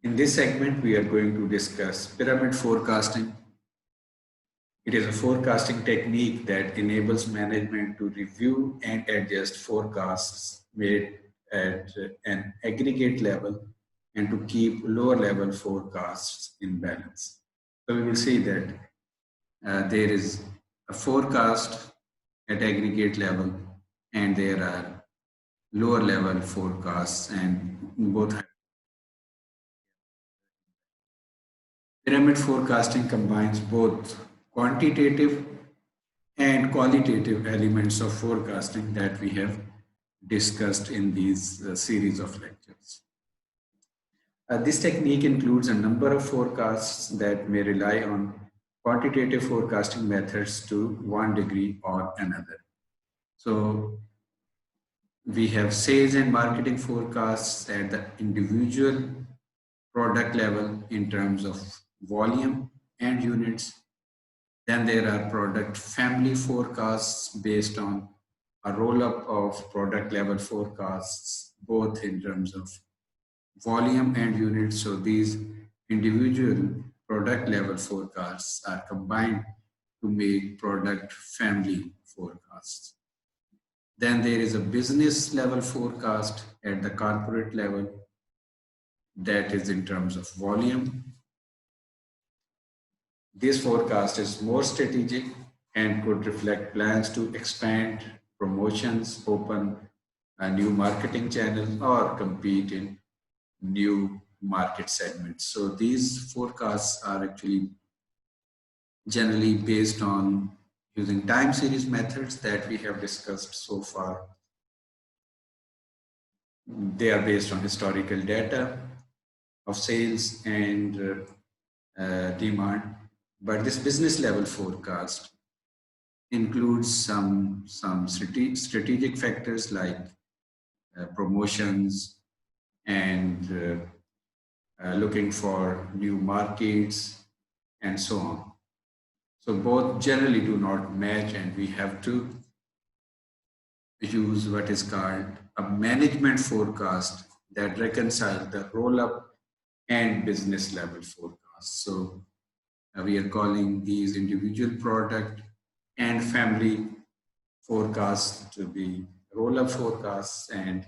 In this segment, we are going to discuss pyramid forecasting. It is a forecasting technique that enables management to review and adjust forecasts made at an aggregate level and to keep lower level forecasts in balance. So we will see that there is a forecast at aggregate level and there are lower level forecasts, and both pyramid forecasting combines both quantitative and qualitative elements of forecasting that we have discussed in these series of lectures. This technique includes a number of forecasts that may rely on quantitative forecasting methods to one degree or another. So we have sales and marketing forecasts at the individual product level in terms of volume and units. Then there are product family forecasts based on a roll-up of product level forecasts, both in terms of volume and units. So these individual product level forecasts are combined to make product family forecasts. Then there is a business level forecast at the corporate level, that is in terms of volume. This forecast is more strategic and could reflect plans to expand promotions, open a new marketing channel, or compete in new market segments. So these forecasts are actually generally based on using time series methods that we have discussed so far. They are based on historical data of sales and demand. But this business level forecast includes some strategic factors like promotions and looking for new markets and so on. So both generally do not match, and we have to use what is called a management forecast that reconciles the roll-up and business level forecast. So we are calling these individual product and family forecasts to be roll-up forecasts, and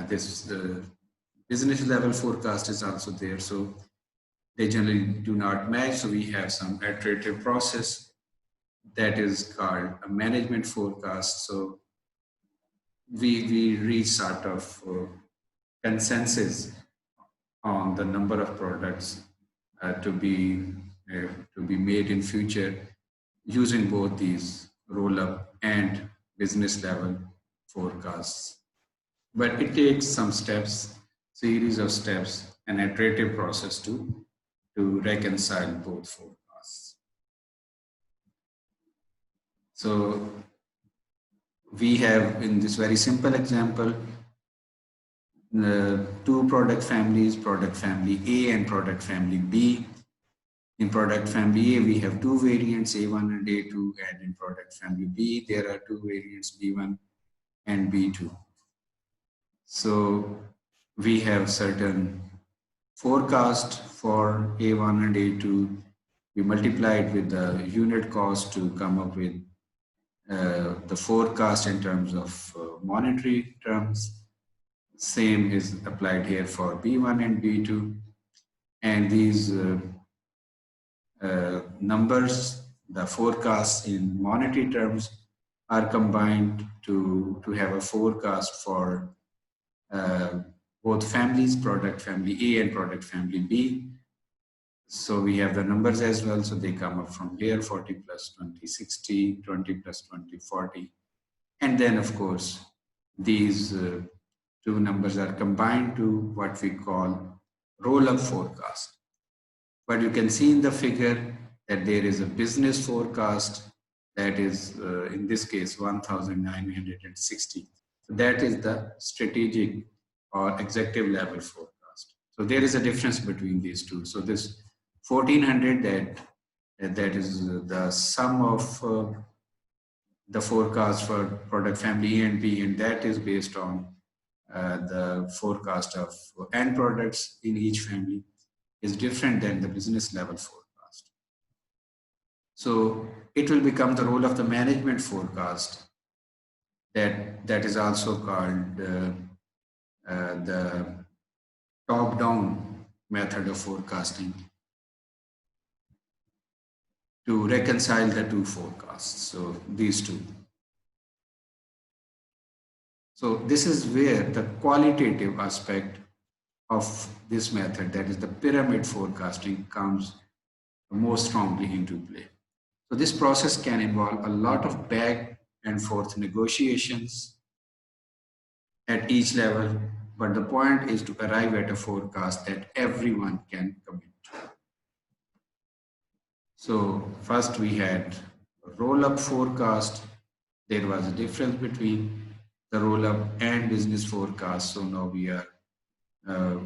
this business level forecast is also there. So they generally do not match. So we have some iterative process that is called a management forecast. So we reach sort of consensus on the number of products to be made in future using both these roll-up and business level forecasts. But it takes some steps, series of steps, an iterative process to reconcile both forecasts. So we have, in this very simple example, two product families, product family A and product family B. In product family A, we have two variants, A1 and A2, and in product family B, there are two variants, B1 and B2. So we have certain forecast for A1 and A2. We multiply it with the unit cost to come up with the forecast in terms of monetary terms. Same is applied here for B1 and B2. And these numbers, the forecasts in monetary terms, are combined to have a forecast for both families, product family A and product family B. So we have the numbers as well. So they come up from here, 40 plus 20, 60, 20 plus 20, 40. And then of course, these two numbers are combined to what we call roll-up forecast. But you can see in the figure that there is a business forecast that is, in this case, 1,960. So that is the strategic or executive level forecast. So there is a difference between these two. So this 1,400, that is the sum of the forecast for product family A and B, and that is based on the forecast of end products in each family is different than the business level forecast. So it will become the role of the management forecast that is also called the top-down method of forecasting to reconcile the two forecasts. So these two. So this is where the qualitative aspect of this method, that is the pyramid forecasting, comes most strongly into play. So this process can involve a lot of back and forth negotiations at each level, but the point is to arrive at a forecast that everyone can commit to. So first we had roll-up forecast. There was a difference between the roll-up and business forecast. So now we are uh,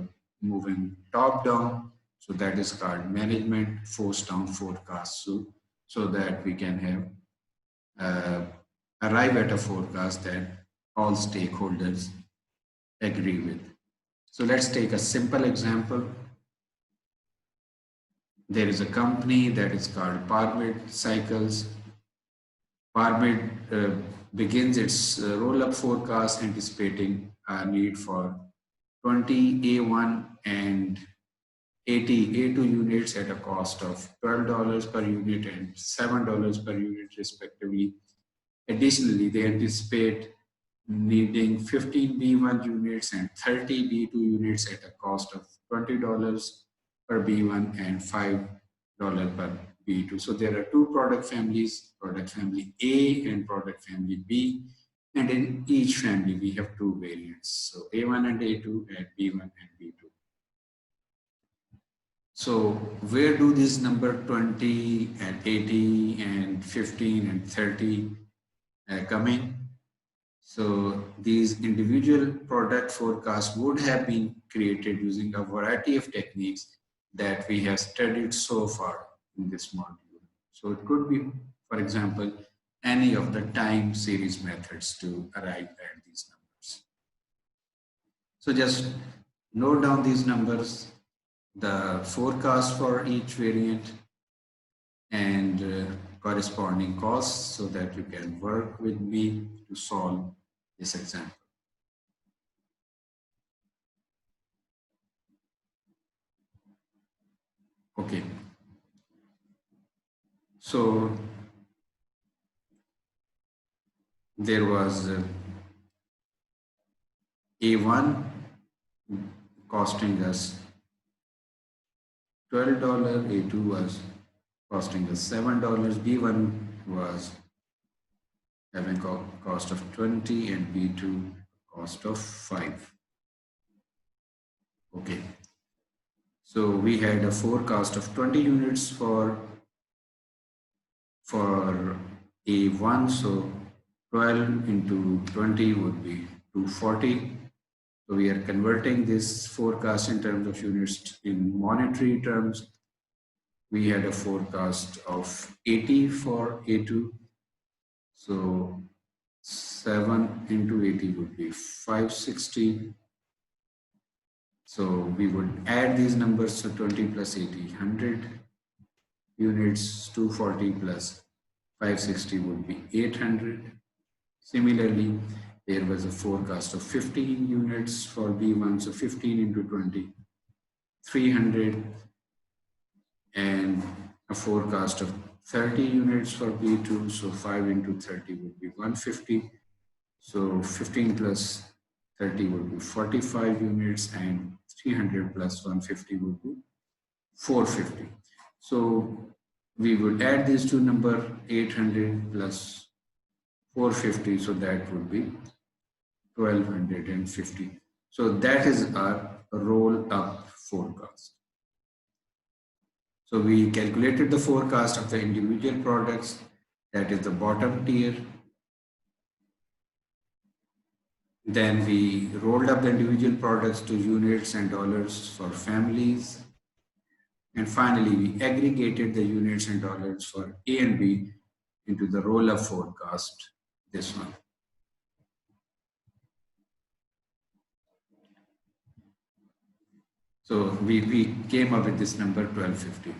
moving top-down. So that is called management force-down forecast. So that we can have arrive at a forecast that all stakeholders agree with. So let's take a simple example. There is a company that is called Pyramid Cycles. Pyramid begins its roll-up forecast anticipating a need for 20 A1 and 80 A2 units at a cost of $12 per unit and $7 per unit respectively. Additionally, they anticipate needing 15 B1 units and 30 B2 units at a cost of $20 per B1 and $5 per B2. So there are two product families, product family A and product family B. And in each family, we have two variants. So A1 and A2 and B1 and B2. So where do these number 20 and 80 and 15 and 30 come in? So these individual product forecasts would have been created using a variety of techniques that we have studied so far in this module. So it could be, for example, any of the time series methods to arrive at these numbers. So just note down these numbers, the forecast for each variant, and corresponding costs so that you can work with me to solve this example. Okay. So there was A1 costing us $12, A2 was costing us $7, B1 was having a cost of 20 and B2 cost of 5. Okay. So we had a forecast of 20 units for A1, so 12 into 20 would be 240. So we are converting this forecast in terms of units in monetary terms. We had a forecast of 80 for A2. So 7 into 80 would be 560. So we would add these numbers, so 20 plus 80, 100 units, 240 plus 560 would be 800. Similarly, there was a forecast of 15 units for B1, so 15 into 20, 300, and a forecast of 30 units for B2, so 5 into 30 would be 150. So 15 plus 30 would be 45 units, and 300 plus 150 would be 450. So we would add these two numbers, 800 plus 450, so that would be 1250. So that is our roll up forecast. So we calculated the forecast of the individual products, that is the bottom tier. Then we rolled up the individual products to units and dollars for families. And finally, we aggregated the units and dollars for A and B into the roll-up forecast, this one. So we came up with this number 1250.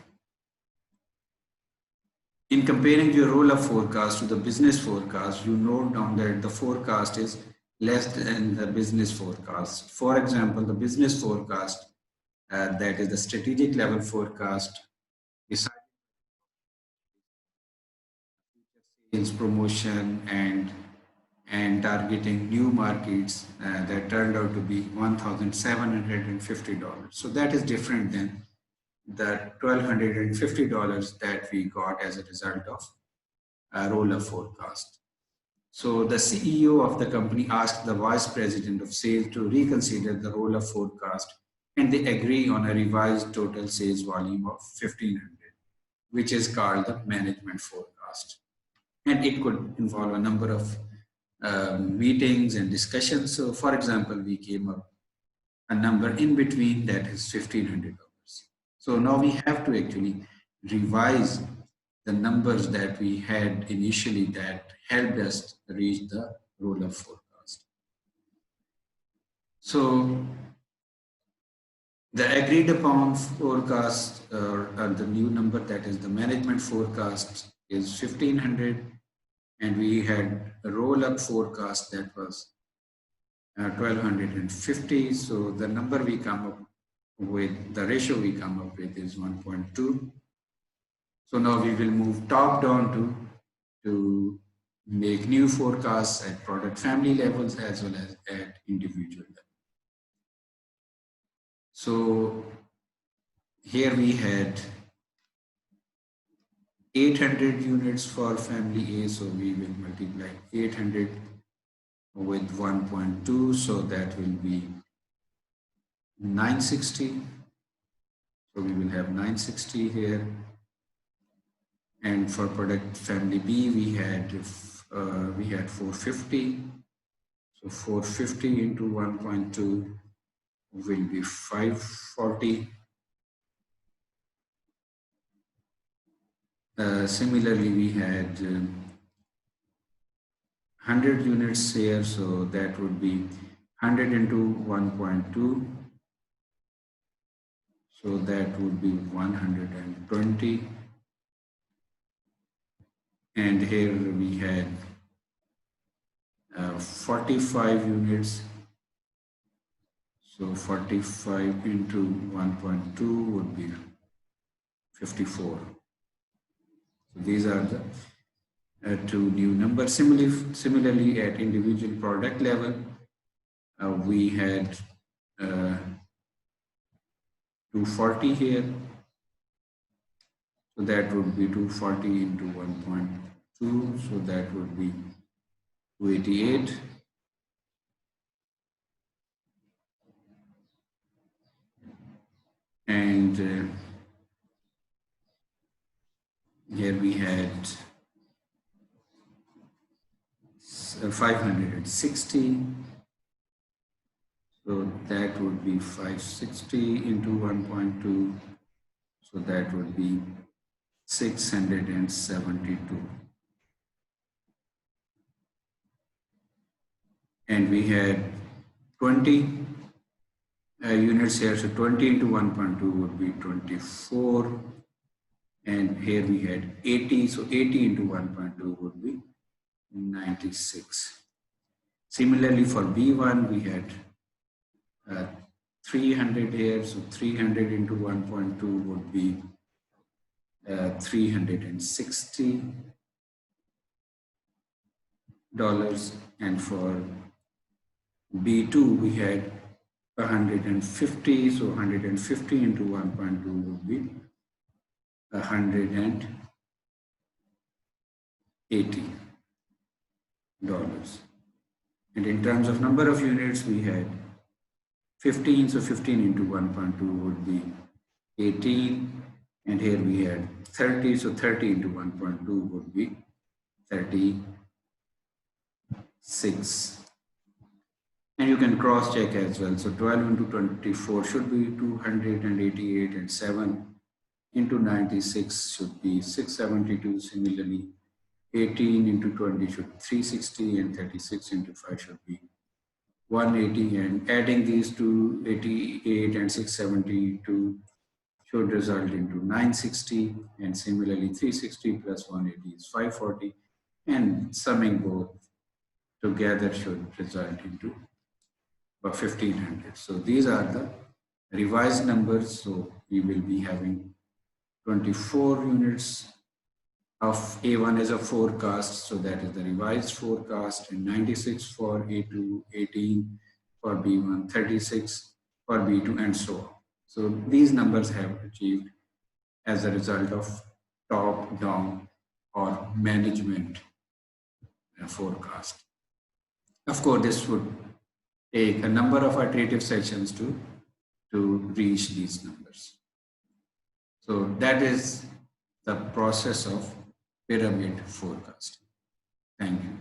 In comparing your roll-up forecast to the business forecast, you note down that the forecast is less than the business forecast. For example, the business forecast, that is the strategic level forecast, besides sales promotion and targeting new markets, that turned out to be $1,750. So that is different than the $1,250 that we got as a result of a roll-up forecast. So the CEO of the company asked the vice president of sales to reconsider the roll-up forecast, and they agree on a revised total sales volume of 1,500, which is called the management forecast. And it could involve a number of meetings and discussions. So for example, we came up a number in between that is $1,500. So now we have to actually revise the numbers that we had initially that helped us reach the roll-up forecast. So the agreed upon forecast or the new number, that is the management forecast, is 1,500, and we had a roll-up forecast that was 1,250. So the number we come up with, the ratio we come up with is 1.2. So now we will move top down to make new forecasts at product family levels as well as at individual level. So here we had 800 units for family A, so we will multiply 800 with 1.2, so that will be 960. So we will have 960 here. And for product family B, we had 450. So 450 into 1.2 will be 540. Similarly, we had 100 units here, so that would be 100 into 1.2. So that would be 120. And here we had 45 units. So 45 into 1.2 would be 54. So these are the two new numbers. Similarly, at individual product level, we had 240 here. So that would be 240 into 1.2. So that would be 288. And here we had 560. So that would be 560 into 1.2. So that would be 672. And we had 20 units here. So 20 into 1.2 would be 24. And here we had 80. So 80 into 1.2 would be 96. Similarly, for B1, we had 300 here. So 300 into 1.2 would be 360 dollars, and for B2 we had 150. So 150 into 1.2 would be 180 dollars. And in terms of number of units, we had 15. So 15 into 1.2 would be 18. And here we had 30. So 30 into 1.2 would be 36. And you can cross check as well. So 12 into 24 should be 288, and 7 into 96 should be 672. Similarly, 18 into 20 should be 360, and 36 into 5 should be 180, and adding these to 88 and 672 should result into 960, and similarly 360 plus 180 is 540, and summing both together should result into 1500. So these are the revised numbers. So we will be having 24 units of A1 as a forecast, so that is the revised forecast, and 96 for A2, 18 for B1, 36 for B2, and so on. So these numbers have achieved as a result of top-down or management forecast. Of course, this would take a number of iterative sessions to reach these numbers. So that is the process of pyramid forecasting. Thank you.